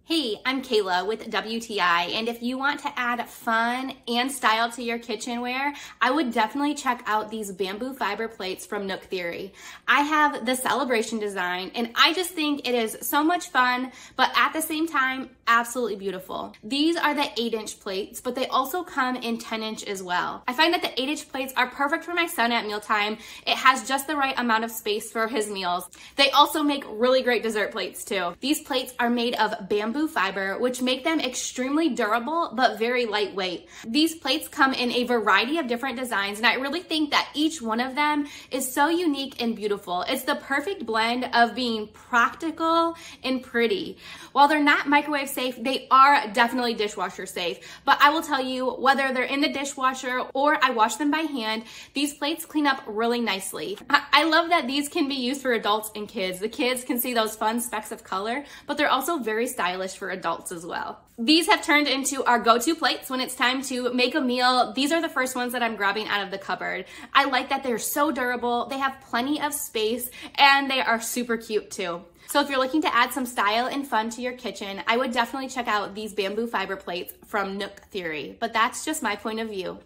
Hey, I'm Kayla with WTI, and if you want to add fun and style to your kitchenware, I would definitely check out these bamboo fiber plates from Nook Theory. I have the celebration design, and I just think it is so much fun, but at the same time, absolutely beautiful. These are the 8-inch plates, but they also come in 10-inch as well. I find that the 8-inch plates are perfect for my son at mealtime. It has just the right amount of space for his meals. They also make really great dessert plates too. These plates are made of bamboo fiber, which make them extremely durable but very lightweight. These plates come in a variety of different designs, and I really think that each one of them is so unique and beautiful. It's the perfect blend of being practical and pretty. While they're not microwave safe, they are definitely dishwasher safe. But I will tell you, whether they're in the dishwasher or I wash them by hand, these plates clean up really nicely. I love that these can be used for adults and kids. The kids can see those fun specks of color, but they're also very stylish for adults as well. These have turned into our go-to plates when it's time to make a meal. These are the first ones that I'm grabbing out of the cupboard. I like that they're so durable, they have plenty of space, and they are super cute too. So if you're looking to add some style and fun to your kitchen, I would definitely check out these bamboo fiber plates from Nook Theory, but that's just my point of view.